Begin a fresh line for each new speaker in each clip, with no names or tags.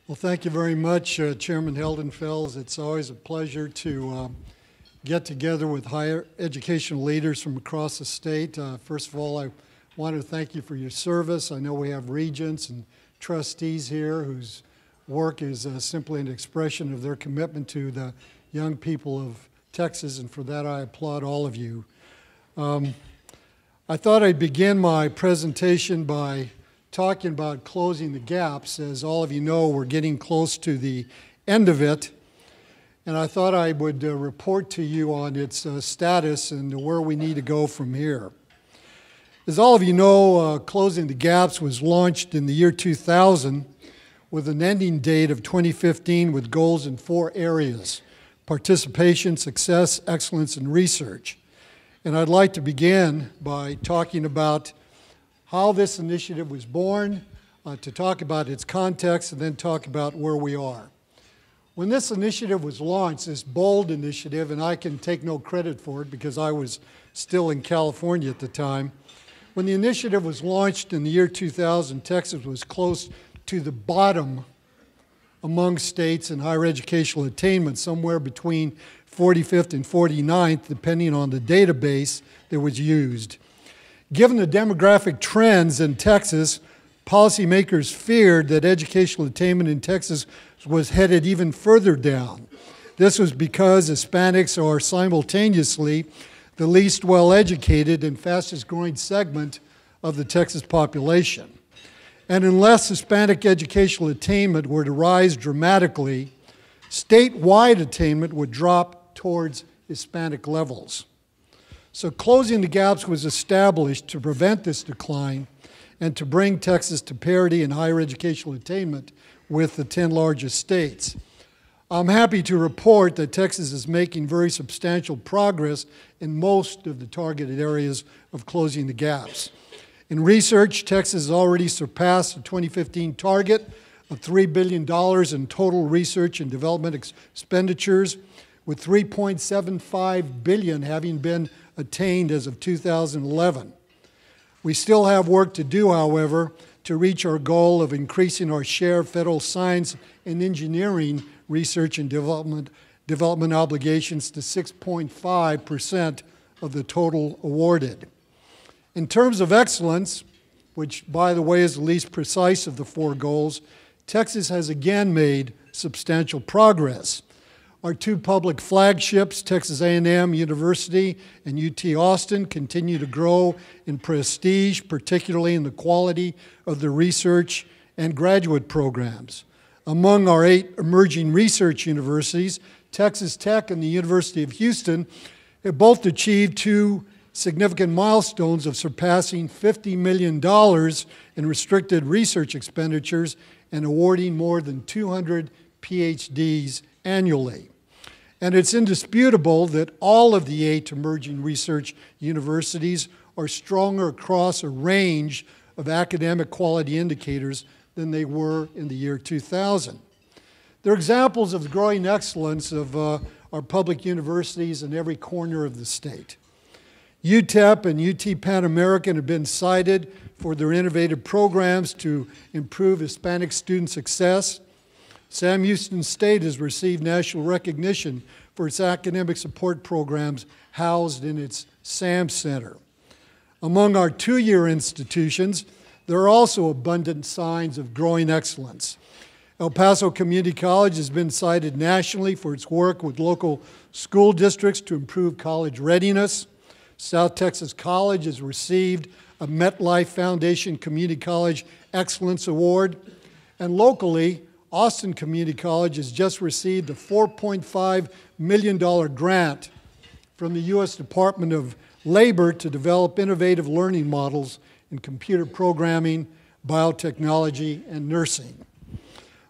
Well, thank you very much, Chairman Heldenfels. It's always a pleasure to get together with higher educational leaders from across the state. First of all, I want to thank you for your service. I know we have regents and trustees here whose work is simply an expression of their commitment to the young people of Texas, and for that I applaud all of you. I thought I'd begin my presentation by talking about closing the gaps. As all of you know, we're getting close to the end of it, and I thought I would report to you on its status and where we need to go from here. As all of you know, Closing the Gaps was launched in the year 2000 with an ending date of 2015 with goals in 4 areas: participation, success, excellence, and research. And I'd like to begin by talking about how this initiative was born, to talk about its context, and then talk about where we are. When this initiative was launched, this bold initiative, and I can take no credit for it because I was still in California at the time, when the initiative was launched in the year 2000, Texas was close to the bottom among states in higher educational attainment, somewhere between 45th and 49th, depending on the database that was used. Given the demographic trends in Texas, policymakers feared that educational attainment in Texas was headed even further down. This was because Hispanics are simultaneously the least well-educated and fastest growing segment of the Texas population. And unless Hispanic educational attainment were to rise dramatically, statewide attainment would drop towards Hispanic levels. So Closing the Gaps was established to prevent this decline and to bring Texas to parity in higher educational attainment with the 10 largest states. I'm happy to report that Texas is making very substantial progress in most of the targeted areas of closing the gaps. In research, Texas has already surpassed the 2015 target of $3 billion in total research and development expenditures, with $3.75 billion having been attained as of 2011. We still have work to do, however, to reach our goal of increasing our share of federal science and engineering research and development obligations to 6.5% of the total awarded. In terms of excellence, which, by the way, is the least precise of the 4 goals, Texas has again made substantial progress. Our 2 public flagships, Texas A&M University and UT Austin, continue to grow in prestige, particularly in the quality of the research and graduate programs. Among our 8 emerging research universities, Texas Tech and the University of Houston have both achieved 2 significant milestones of surpassing $50 million in restricted research expenditures and awarding more than 200 PhDs annually. And it's indisputable that all of the 8 emerging research universities are stronger across a range of academic quality indicators than they were in the year 2000. They're examples of the growing excellence of our public universities in every corner of the state. UTEP and UT Pan American have been cited for their innovative programs to improve Hispanic student success. Sam Houston State has received national recognition for its academic support programs housed in its SAM Center. Among our 2-year institutions, there are also abundant signs of growing excellence. El Paso Community College has been cited nationally for its work with local school districts to improve college readiness. South Texas College has received a MetLife Foundation Community College Excellence Award, and locally, Austin Community College has just received a $4.5 million grant from the U.S. Department of Labor to develop innovative learning models in computer programming, biotechnology, and nursing.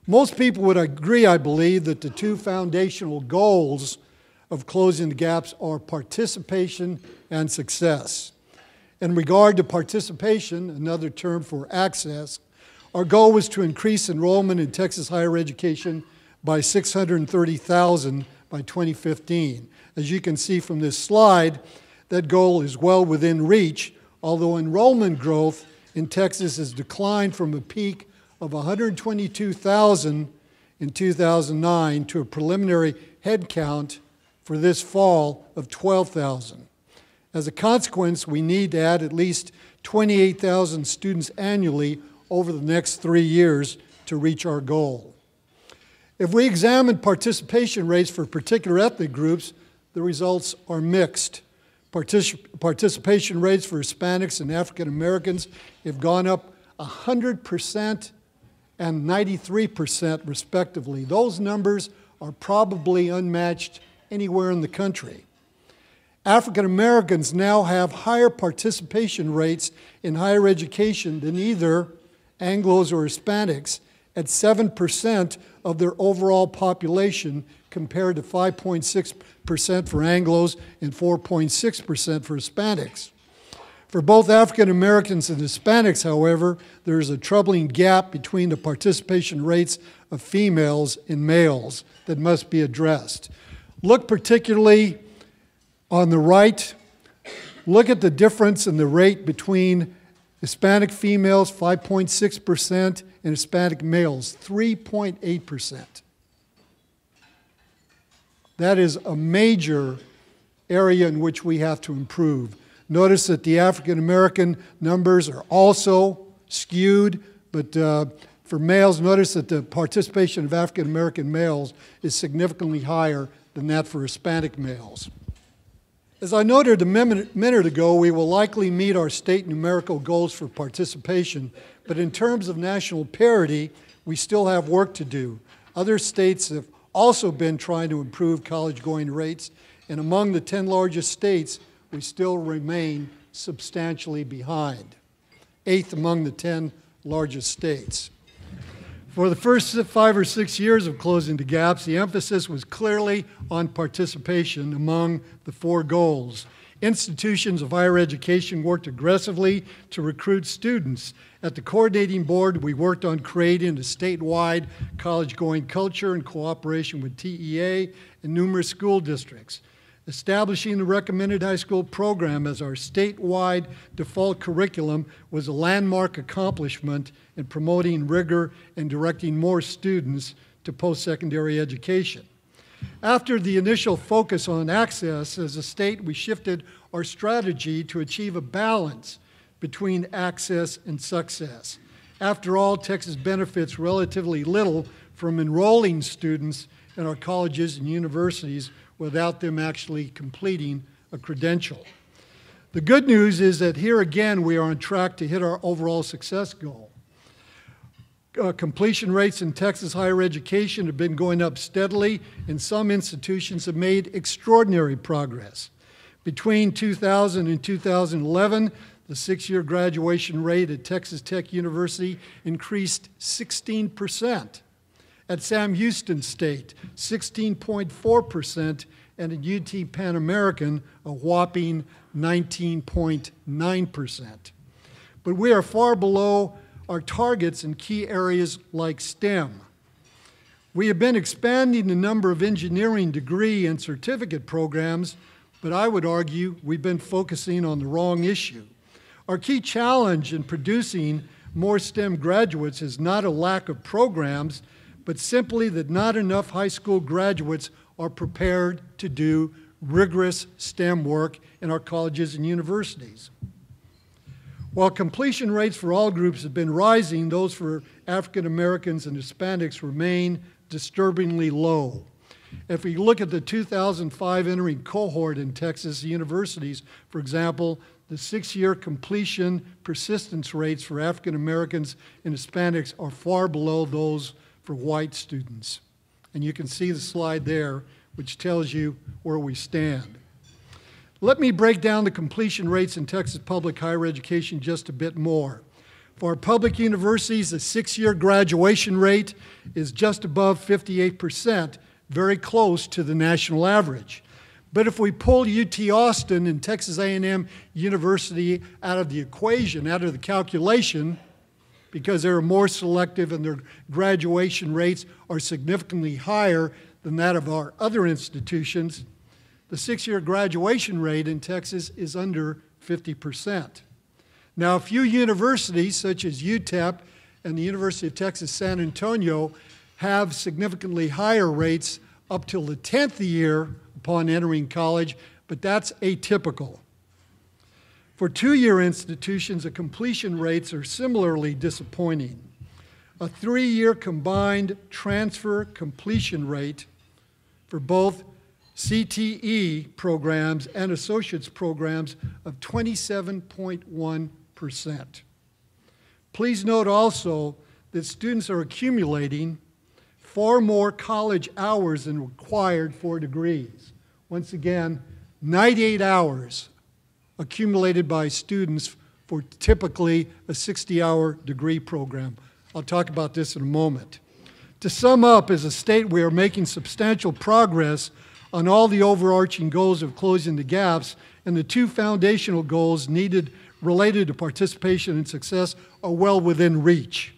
Most people would agree, I believe, that the 2 foundational goals of closing the gaps are participation and success. In regard to participation, another term for access, our goal was to increase enrollment in Texas higher education by 630,000 by 2015. As you can see from this slide, that goal is well within reach, although enrollment growth in Texas has declined from a peak of 122,000 in 2009 to a preliminary head count for this fall of 12,000. As a consequence, we need to add at least 28,000 students annually over the next 3 years to reach our goal. If we examine participation rates for particular ethnic groups, the results are mixed. Participation rates for Hispanics and African Americans have gone up 100% and 93% respectively. Those numbers are probably unmatched anywhere in the country. African Americans now have higher participation rates in higher education than either Anglos or Hispanics, at 7% of their overall population compared to 5.6% for Anglos and 4.6% for Hispanics. For both African Americans and Hispanics, however, there is a troubling gap between the participation rates of females and males that must be addressed. Look particularly on the right. Look at the difference in the rate between Hispanic females, 5.6%, and Hispanic males, 3.8%. That is a major area in which we have to improve. Notice that the African American numbers are also skewed, but for males, notice that the participation of African American males is significantly higher than that for Hispanic males. As I noted a minute ago, we will likely meet our state numerical goals for participation, but in terms of national parity, we still have work to do. Other states have also been trying to improve college-going rates, and among the 10 largest states, we still remain substantially behind, 8th among the 10 largest states. For the first 5 or 6 years of closing the gaps, the emphasis was clearly on participation among the 4 goals. Institutions of higher education worked aggressively to recruit students. At the coordinating board, we worked on creating a statewide college-going culture in cooperation with TEA and numerous school districts. Establishing the recommended high school program as our statewide default curriculum was a landmark accomplishment in promoting rigor and directing more students to post-secondary education. After the initial focus on access, as a state, we shifted our strategy to achieve a balance between access and success. After all, Texas benefits relatively little from enrolling students in our colleges and universities without them actually completing a credential. The good news is that here again we are on track to hit our overall success goal. Completion rates in Texas higher education have been going up steadily, and some institutions have made extraordinary progress. Between 2000 and 2011, the 6-year graduation rate at Texas Tech University increased 16%. At Sam Houston State, 16.4%, and at UT Pan American, a whopping 19.9%. But we are far below our targets in key areas like STEM. We have been expanding the number of engineering degree and certificate programs, but I would argue we've been focusing on the wrong issue. Our key challenge in producing more STEM graduates is not a lack of programs, but simply that not enough high school graduates are prepared to do rigorous STEM work in our colleges and universities. While completion rates for all groups have been rising, those for African Americans and Hispanics remain disturbingly low. If we look at the 2005 entering cohort in Texas universities, for example, the 6-year completion persistence rates for African Americans and Hispanics are far below those for white students. And you can see the slide there, which tells you where we stand. Let me break down the completion rates in Texas public higher education just a bit more. For our public universities, the 6-year graduation rate is just above 58%, very close to the national average. But if we pull UT Austin and Texas A&M University out of the equation, out of the calculation, because they're more selective and their graduation rates are significantly higher than that of our other institutions, the 6-year graduation rate in Texas is under 50%. Now, a few universities, such as UTEP and the University of Texas San Antonio, have significantly higher rates up till the 10th year upon entering college, but that's atypical. For two-year institutions, the completion rates are similarly disappointing. A 3-year combined transfer completion rate for both CTE programs and associate's programs of 27.1%. Please note also that students are accumulating far more college hours than required for degrees. Once again, 98 hours accumulated by students for typically a 60-hour degree program. I'll talk about this in a moment. To sum up, as a state, we are making substantial progress on all the overarching goals of closing the gaps, and the two foundational goals needed related to participation and success are well within reach.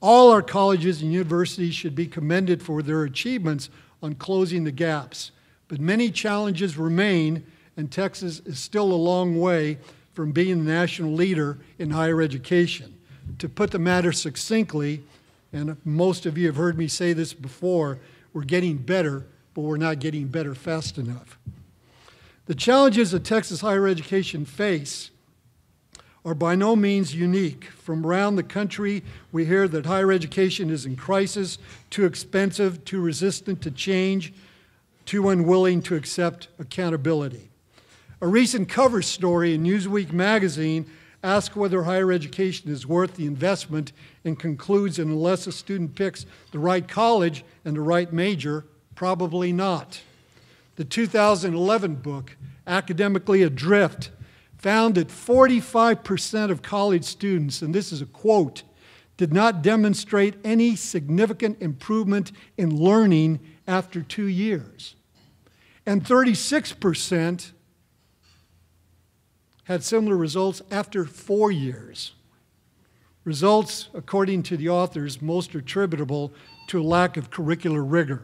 All our colleges and universities should be commended for their achievements on closing the gaps, but many challenges remain, and Texas is still a long way from being the national leader in higher education. To put the matter succinctly, and most of you have heard me say this before, we're getting better, but we're not getting better fast enough. The challenges that Texas higher education face are by no means unique. From around the country, we hear that higher education is in crisis, too expensive, too resistant to change, too unwilling to accept accountability. A recent cover story in Newsweek magazine asks whether higher education is worth the investment and concludes that unless a student picks the right college and the right major, probably not. The 2011 book, Academically Adrift, found that 45% of college students, and this is a quote, did not demonstrate any significant improvement in learning after 2 years. And 36% had similar results after 4 years. Results, according to the authors, most attributable to a lack of curricular rigor.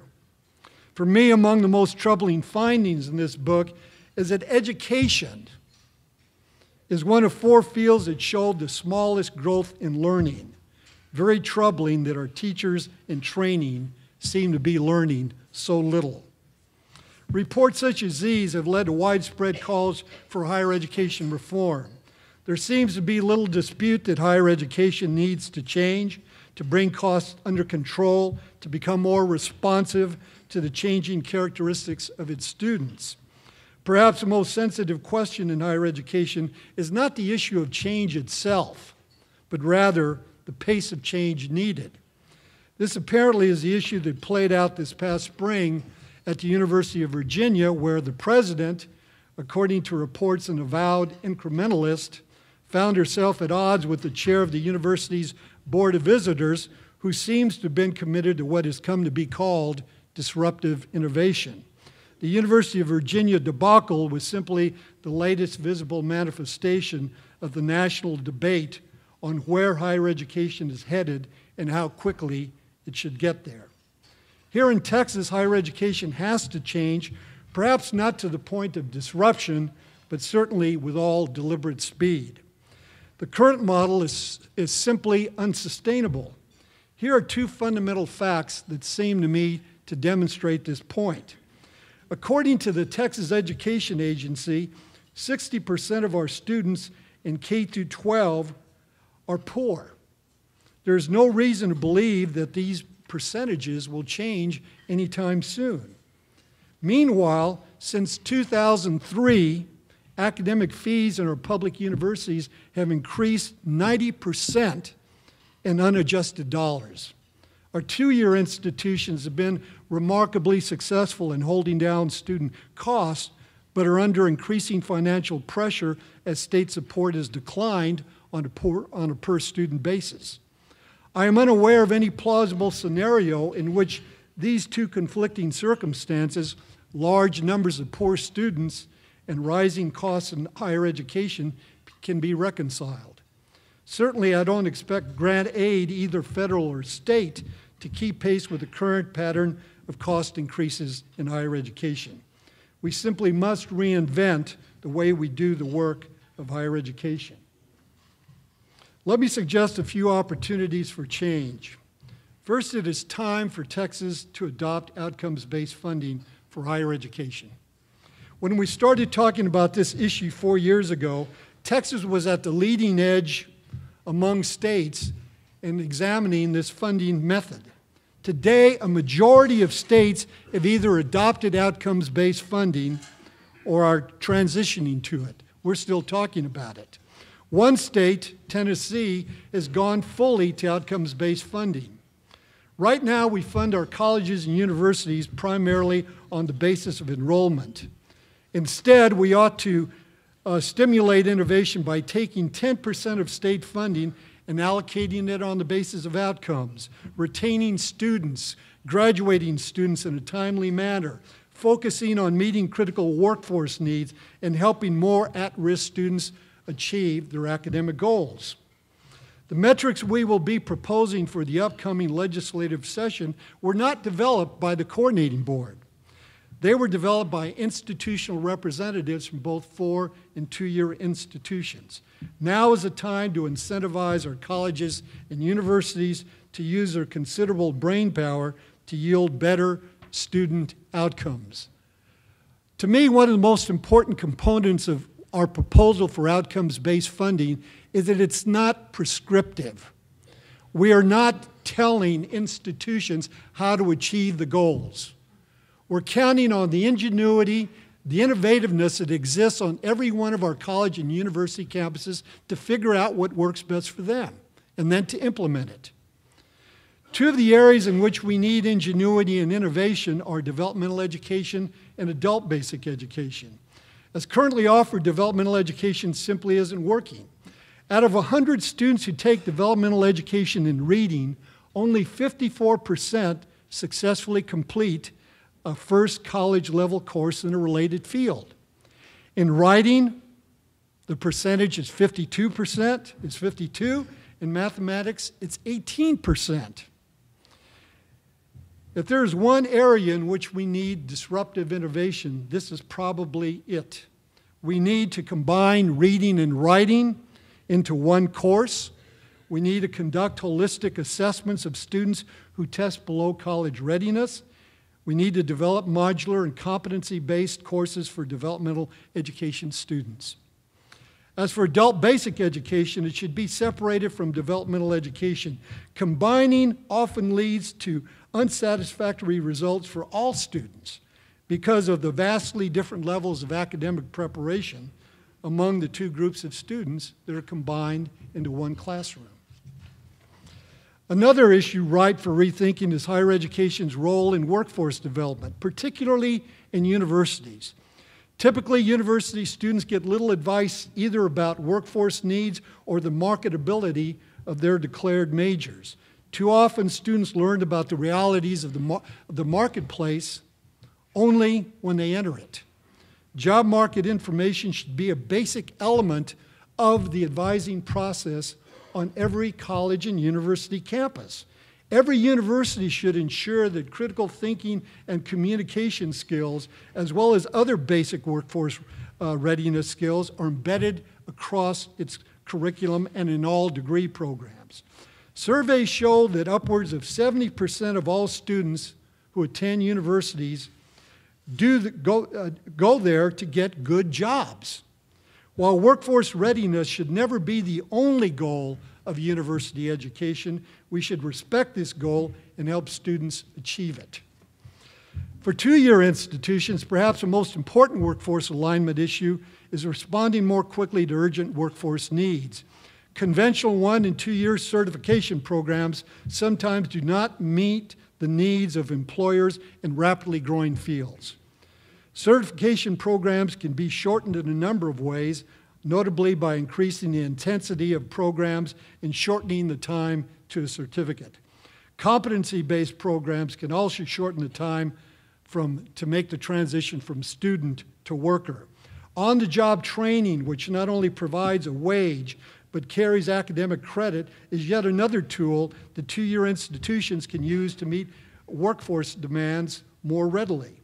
For me, among the most troubling findings in this book is that education is one of 4 fields that showed the smallest growth in learning. Very troubling that our teachers in training seem to be learning so little. Reports such as these have led to widespread calls for higher education reform. There seems to be little dispute that higher education needs to change, to bring costs under control, to become more responsive to the changing characteristics of its students. Perhaps the most sensitive question in higher education is not the issue of change itself, but rather the pace of change needed. This apparently is the issue that played out this past spring at the University of Virginia, where the president, according to reports, an avowed incrementalist, found herself at odds with the chair of the university's Board of Visitors, who seems to have been committed to what has come to be called disruptive innovation. The University of Virginia debacle was simply the latest visible manifestation of the national debate on where higher education is headed and how quickly it should get there. Here in Texas, higher education has to change, perhaps not to the point of disruption, but certainly with all deliberate speed. The current model is simply unsustainable. Here are 2 fundamental facts that seem to me to demonstrate this point. According to the Texas Education Agency, 60% of our students in K-12 are poor. There's no reason to believe that these percentages will change anytime soon. Meanwhile, since 2003, academic fees in our public universities have increased 90% in unadjusted dollars. Our 2-year institutions have been remarkably successful in holding down student costs, but are under increasing financial pressure as state support has declined on a per-student basis. I am unaware of any plausible scenario in which these 2 conflicting circumstances, large numbers of poor students and rising costs in higher education, can be reconciled. Certainly, I don't expect grant aid, either federal or state, to keep pace with the current pattern of cost increases in higher education. We simply must reinvent the way we do the work of higher education. Let me suggest a few opportunities for change. First, it is time for Texas to adopt outcomes-based funding for higher education. When we started talking about this issue 4 years ago, Texas was at the leading edge among states in examining this funding method. Today, a majority of states have either adopted outcomes-based funding or are transitioning to it. We're still talking about it. One state, Tennessee, has gone fully to outcomes-based funding. Right now, we fund our colleges and universities primarily on the basis of enrollment. Instead, we ought to stimulate innovation by taking 10% of state funding and allocating it on the basis of outcomes, retaining students, graduating students in a timely manner, focusing on meeting critical workforce needs, and helping more at-risk students achieve their academic goals. The metrics we will be proposing for the upcoming legislative session were not developed by the coordinating board. They were developed by institutional representatives from both 4- and 2-year institutions. Now is the time to incentivize our colleges and universities to use their considerable brain power to yield better student outcomes. To me, one of the most important components of our proposal for outcomes-based funding is that it's not prescriptive. We are not telling institutions how to achieve the goals. We're counting on the ingenuity, the innovativeness that exists on every one of our college and university campuses to figure out what works best for them and then to implement it. Two of the areas in which we need ingenuity and innovation are developmental education and adult basic education. As currently offered, developmental education simply isn't working. Out of 100 students who take developmental education in reading, only 54% successfully complete a first college-level course in a related field. In writing, the percentage is 52%, it's 52. In mathematics, it's 18%. If there's one area in which we need disruptive innovation, this is probably it. We need to combine reading and writing into one course. We need to conduct holistic assessments of students who test below college readiness. We need to develop modular and competency-based courses for developmental education students. As for adult basic education, it should be separated from developmental education. Combining often leads to unsatisfactory results for all students because of the vastly different levels of academic preparation among the two groups of students that are combined into one classroom. Another issue ripe for rethinking is higher education's role in workforce development, particularly in universities. Typically, university students get little advice either about workforce needs or the marketability of their declared majors. Too often, students learn about the realities of the marketplace only when they enter it. Job market information should be a basic element of the advising process on every college and university campus. Every university should ensure that critical thinking and communication skills, as well as other basic workforce readiness skills, are embedded across its curriculum and in all degree programs. Surveys show that upwards of 70% of all students who attend universities go there to get good jobs. While workforce readiness should never be the only goal of university education, we should respect this goal and help students achieve it. For two-year institutions, perhaps the most important workforce alignment issue is responding more quickly to urgent workforce needs. Conventional 1- and 2-year certification programs sometimes do not meet the needs of employers in rapidly growing fields. Certification programs can be shortened in a number of ways, notably by increasing the intensity of programs and shortening the time to a certificate. Competency-based programs can also shorten the time to make the transition from student to worker. On-the-job training, which not only provides a wage, but carries academic credit, is yet another tool that two-year institutions can use to meet workforce demands more readily.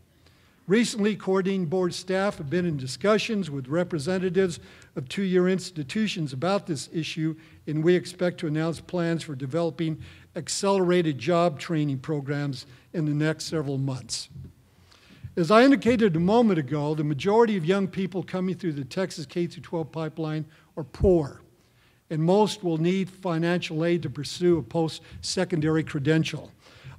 Recently, coordinating board staff have been in discussions with representatives of two-year institutions about this issue, and we expect to announce plans for developing accelerated job training programs in the next several months. As I indicated a moment ago, the majority of young people coming through the Texas K-12 pipeline are poor, and most will need financial aid to pursue a post-secondary credential.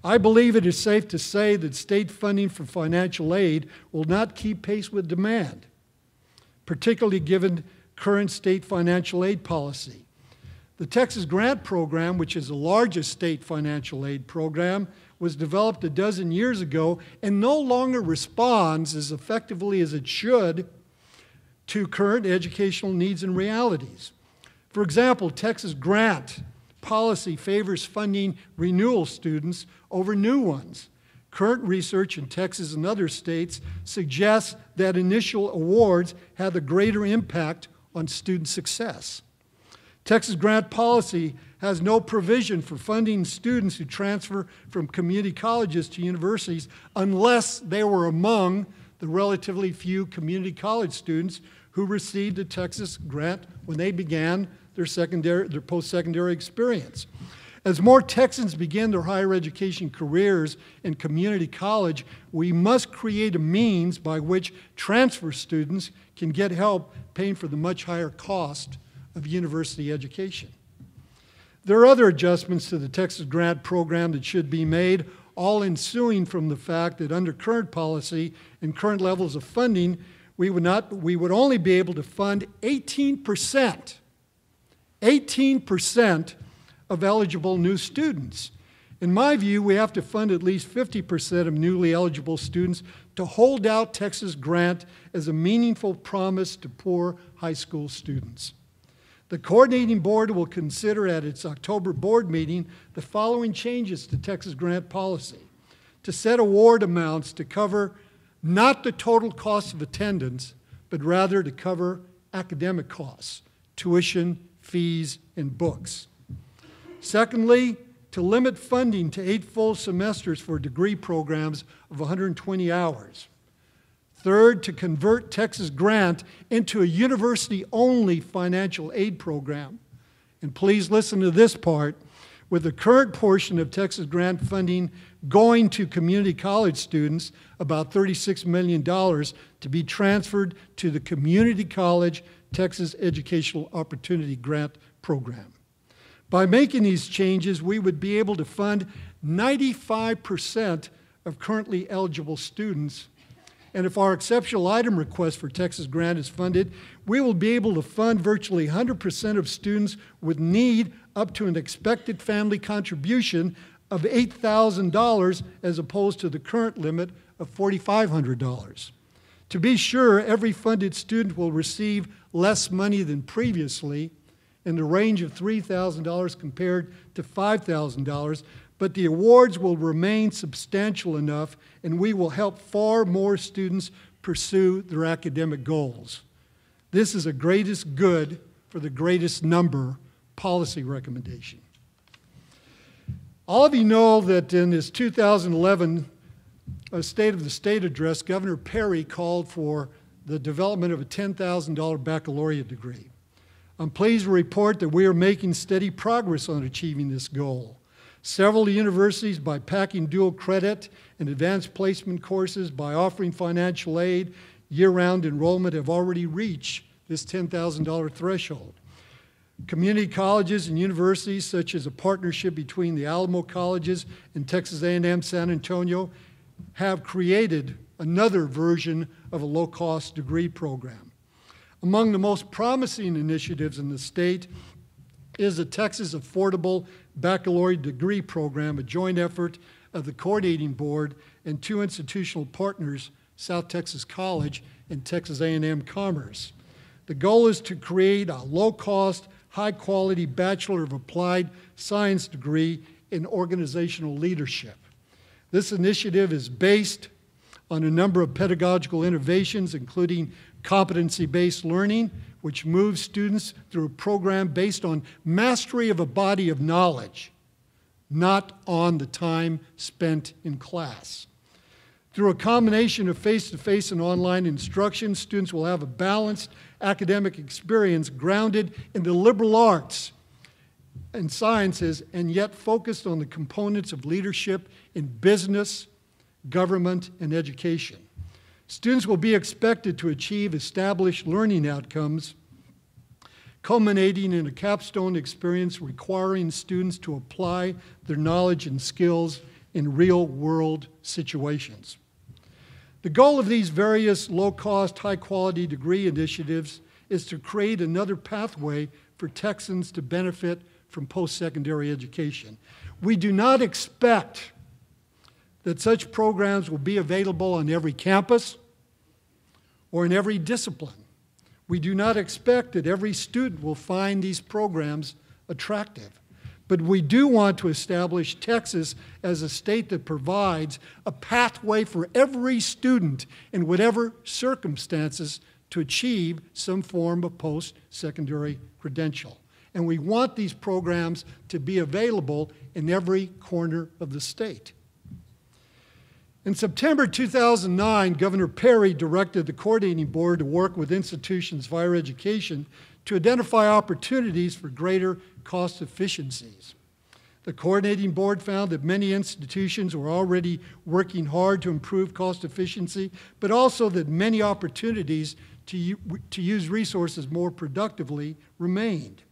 I believe it is safe to say that state funding for financial aid will not keep pace with demand, particularly given current state financial aid policy. The Texas Grant Program, which is the largest state financial aid program, was developed a dozen years ago and no longer responds as effectively as it should to current educational needs and realities. For example, Texas Grant policy favors funding renewal students over new ones. Current research in Texas and other states suggests that initial awards have a greater impact on student success. Texas Grant policy has no provision for funding students who transfer from community colleges to universities unless they were among the relatively few community college students who received a Texas grant when they began their post-secondary experience. As more Texans begin their higher education careers in community college, we must create a means by which transfer students can get help paying for the much higher cost of university education. There are other adjustments to the Texas Grant Program that should be made, all ensuing from the fact that under current policy and current levels of funding, we would only be able to fund 18% of eligible new students. In my view, we have to fund at least 50% of newly eligible students to hold out Texas Grant as a meaningful promise to poor high school students. The coordinating board will consider at its October board meeting the following changes to Texas Grant policy: to set award amounts to cover not the total cost of attendance, but rather to cover academic costs, tuition, fees, and books. Secondly, to limit funding to 8 full semesters for degree programs of 120 hours. Third, to convert Texas Grant into a university-only financial aid program. And please listen to this part. With the current portion of Texas Grant funding going to community college students, about $36 million, to be transferred to the Community College Texas Educational Opportunity Grant Program. By making these changes, we would be able to fund 95% of currently eligible students. And if our exceptional item request for Texas Grant is funded, we will be able to fund virtually 100% of students with need up to an expected family contribution of $8,000 as opposed to the current limit of $4,500. To be sure, every funded student will receive less money than previously, in the range of $3,000 compared to $5,000, but the awards will remain substantial enough and we will help far more students pursue their academic goals. This is a greatest good for the greatest number policy recommendation. All of you know that in his 2011 State of the State address, Governor Perry called for the development of a $10,000 baccalaureate degree. I'm pleased to report that we are making steady progress on achieving this goal. Several universities, by packing dual credit and advanced placement courses, by offering financial aid, year-round enrollment, have already reached this $10,000 threshold. Community colleges and universities, such as a partnership between the Alamo Colleges and Texas A&M San Antonio, have created another version of a low-cost degree program. Among the most promising initiatives in the state is the Texas Affordable Baccalaureate Degree Program, a joint effort of the coordinating board and 2 institutional partners, South Texas College and Texas A&M Commerce. The goal is to create a low-cost, high-quality Bachelor of Applied Science degree in organizational leadership. This initiative is based on a number of pedagogical innovations, including competency-based learning, which moves students through a program based on mastery of a body of knowledge, not on the time spent in class. Through a combination of face-to-face and online instruction, students will have a balanced academic experience grounded in the liberal arts, and sciences, and yet focused on the components of leadership in business, government, and education. Students will be expected to achieve established learning outcomes, culminating in a capstone experience requiring students to apply their knowledge and skills in real-world situations. The goal of these various low-cost, high-quality degree initiatives is to create another pathway for Texans to benefit from post-secondary education. We do not expect that such programs will be available on every campus or in every discipline. We do not expect that every student will find these programs attractive. But we do want to establish Texas as a state that provides a pathway for every student in whatever circumstances to achieve some form of post-secondary credential. And we want these programs to be available in every corner of the state. In September 2009, Governor Perry directed the coordinating board to work with institutions of higher education to identify opportunities for greater cost efficiencies. The coordinating board found that many institutions were already working hard to improve cost efficiency, but also that many opportunities to use resources more productively remained.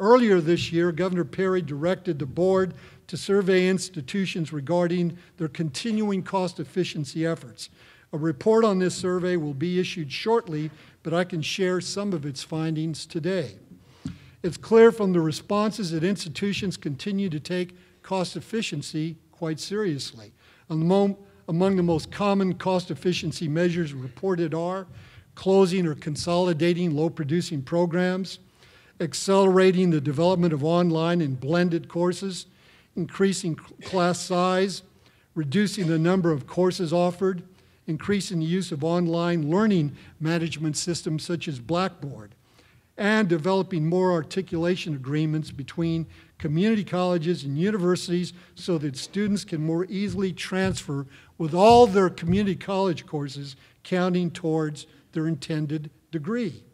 Earlier this year, Governor Perry directed the board to survey institutions regarding their continuing cost efficiency efforts. A report on this survey will be issued shortly, but I can share some of its findings today. It's clear from the responses that institutions continue to take cost efficiency quite seriously. Among the most common cost efficiency measures reported are closing or consolidating low-producing programs, accelerating the development of online and blended courses, increasing class size, reducing the number of courses offered, increasing the use of online learning management systems such as Blackboard, and developing more articulation agreements between community colleges and universities so that students can more easily transfer with all their community college courses counting towards their intended degree.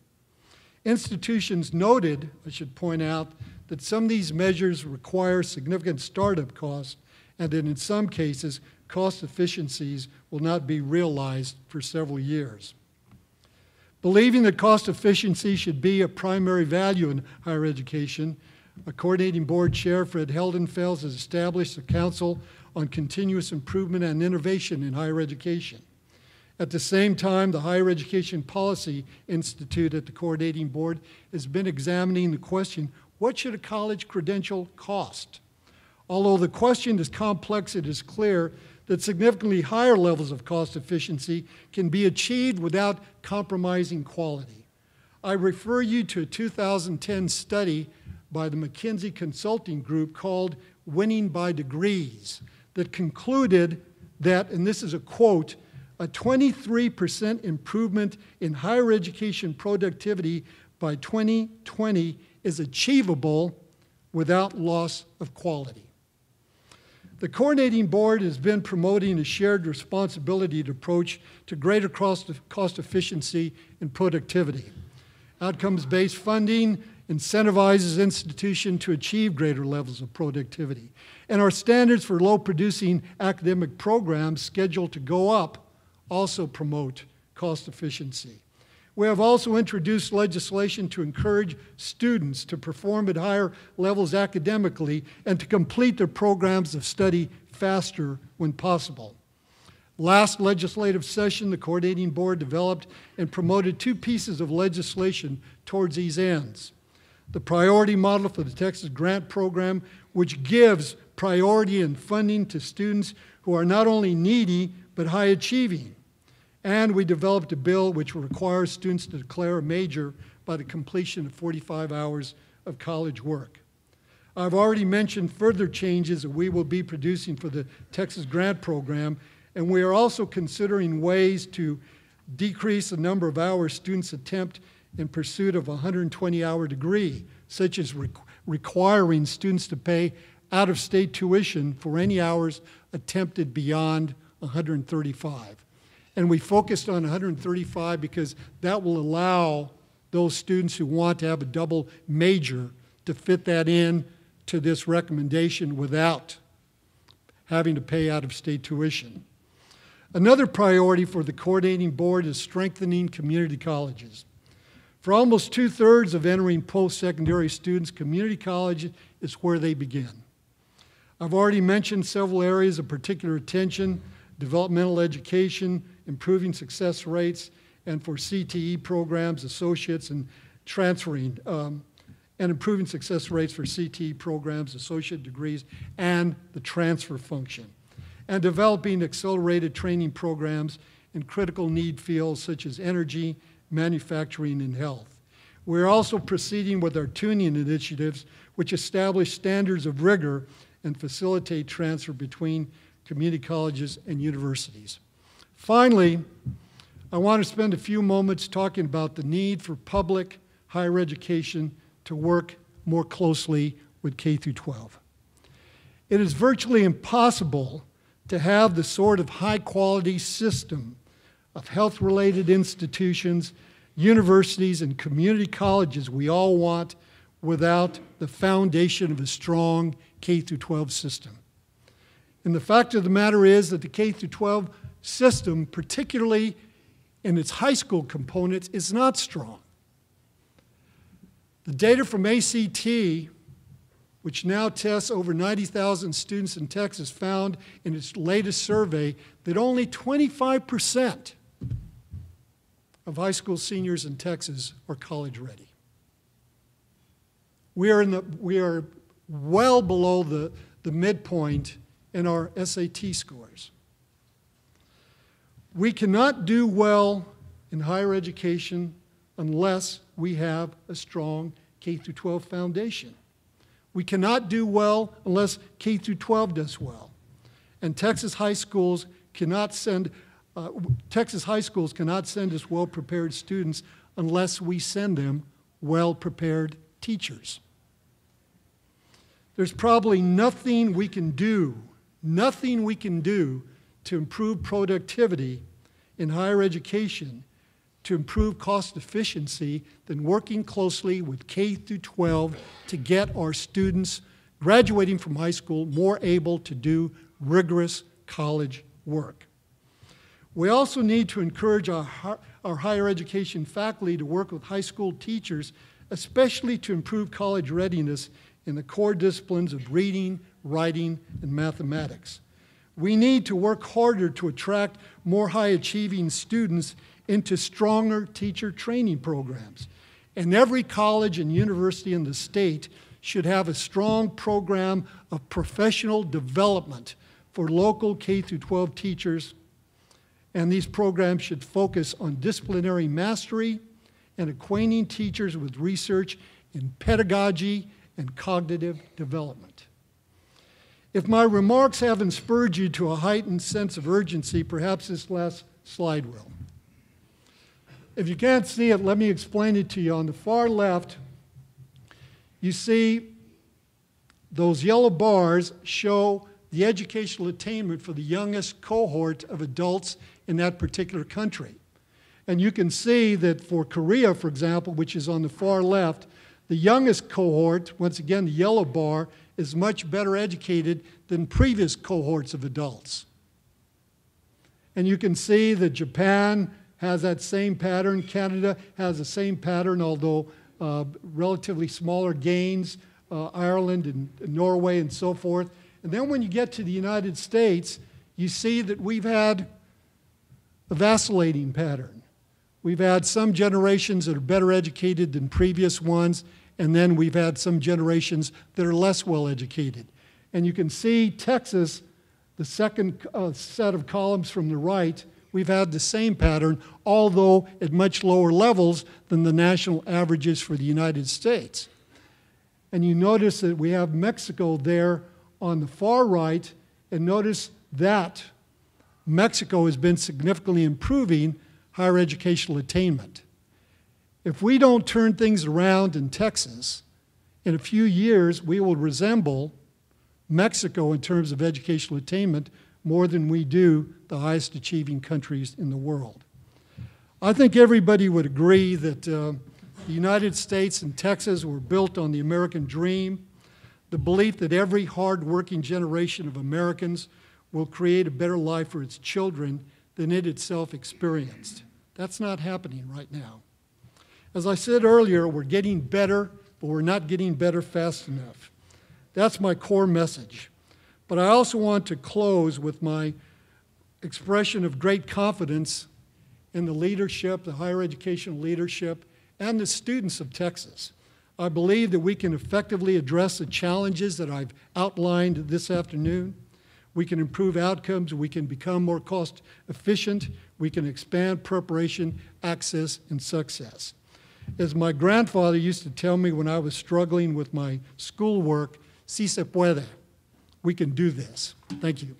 Institutions noted, I should point out, that some of these measures require significant startup costs and that in some cases, cost efficiencies will not be realized for several years. Believing that cost efficiency should be a primary value in higher education, a coordinating board chair, Fred Heldenfels, has established a Council on Continuous Improvement and Innovation in Higher Education. At the same time, the Higher Education Policy Institute at the coordinating board has been examining the question, what should a college credential cost? Although the question is complex, it is clear that significantly higher levels of cost efficiency can be achieved without compromising quality. I refer you to a 2010 study by the McKinsey Consulting Group called Winning by Degrees that concluded that, and this is a quote, a 23% improvement in higher education productivity by 2020 is achievable without loss of quality. The coordinating board has been promoting a shared responsibility approach to greater cost efficiency and productivity. Outcomes-based funding incentivizes institutions to achieve greater levels of productivity. And our standards for low-producing academic programs scheduled to go up also promote cost efficiency. We have also introduced legislation to encourage students to perform at higher levels academically and to complete their programs of study faster when possible. Last legislative session, the coordinating board developed and promoted two pieces of legislation towards these ends. The priority model for the Texas grant program, which gives priority and funding to students who are not only needy, but high achieving. And we developed a bill which requires students to declare a major by the completion of 45 hours of college work. I've already mentioned further changes that we will be producing for the Texas grant program, and we are also considering ways to decrease the number of hours students attempt in pursuit of a 120-hour degree, such as requiring students to pay out-of-state tuition for any hours attempted beyond 135. And we focused on 135 because that will allow those students who want to have a double major to fit that in to this recommendation without having to pay out-of-state tuition. Another priority for the coordinating board is strengthening community colleges. For almost 2/3 of entering post-secondary students, community college is where they begin. I've already mentioned several areas of particular attention: developmental education, improving success rates, and for CTE programs, associates, and transferring, and improving success rates for CTE programs, associate degrees, and the transfer function, and developing accelerated training programs in critical need fields such as energy, manufacturing, and health. We're also proceeding with our tuning initiatives, which establish standards of rigor and facilitate transfer between community colleges and universities. Finally, I want to spend a few moments talking about the need for public higher education to work more closely with K through 12. It is virtually impossible to have the sort of high-quality system of health-related institutions, universities, and community colleges we all want without the foundation of a strong K through 12 system. And the fact of the matter is that the K through 12 system, particularly in its high school components, is not strong. The data from ACT, which now tests over 90,000 students in Texas, found in its latest survey that only 25% of high school seniors in Texas are college ready. We are well below the midpoint in our SAT scores. We cannot do well in higher education unless we have a strong K through 12 foundation. We cannot do well unless K through 12 does well. And Texas high schools cannot send us well-prepared students unless we send them well-prepared teachers. There's probably nothing we can do to improve productivity in higher education, to improve cost efficiency, than working closely with K through 12 to get our students graduating from high school more able to do rigorous college work. We also need to encourage our higher education faculty to work with high school teachers, especially to improve college readiness in the core disciplines of reading, writing, and mathematics. We need to work harder to attract more high-achieving students into stronger teacher training programs. And every college and university in the state should have a strong program of professional development for local K through 12 teachers. And these programs should focus on disciplinary mastery and acquainting teachers with research in pedagogy and cognitive development. If my remarks haven't spurred you to a heightened sense of urgency, perhaps this last slide will. If you can't see it, let me explain it to you. On the far left, you see those yellow bars show the educational attainment for the youngest cohort of adults in that particular country. And you can see that for Korea, for example, which is on the far left, the youngest cohort, once again the yellow bar, is much better educated than previous cohorts of adults. And you can see that Japan has that same pattern. Canada has the same pattern, although relatively smaller gains, Ireland and Norway and so forth. And then when you get to the United States, you see that we've had a vacillating pattern. We've had some generations that are better educated than previous ones, and then we've had some generations that are less well educated. And you can see Texas, the second set of columns from the right, we've had the same pattern, although at much lower levels than the national averages for the United States. And you notice that we have Mexico there on the far right, and notice that Mexico has been significantly improving higher educational attainment. If we don't turn things around in Texas, in a few years we will resemble Mexico in terms of educational attainment more than we do the highest achieving countries in the world. I think everybody would agree that the United States and Texas were built on the American dream. the belief that every hard-working generation of Americans will create a better life for its children than it itself experienced. That's not happening right now. As I said earlier, we're getting better, but we're not getting better fast enough. That's my core message. But I also want to close with my expression of great confidence in the leadership, the higher education leadership, and the students of Texas. I believe that we can effectively address the challenges that I've outlined this afternoon. We can improve outcomes, we can become more cost efficient, we can expand preparation, access, and success. As my grandfather used to tell me when I was struggling with my schoolwork, si se puede. We can do this. Thank you.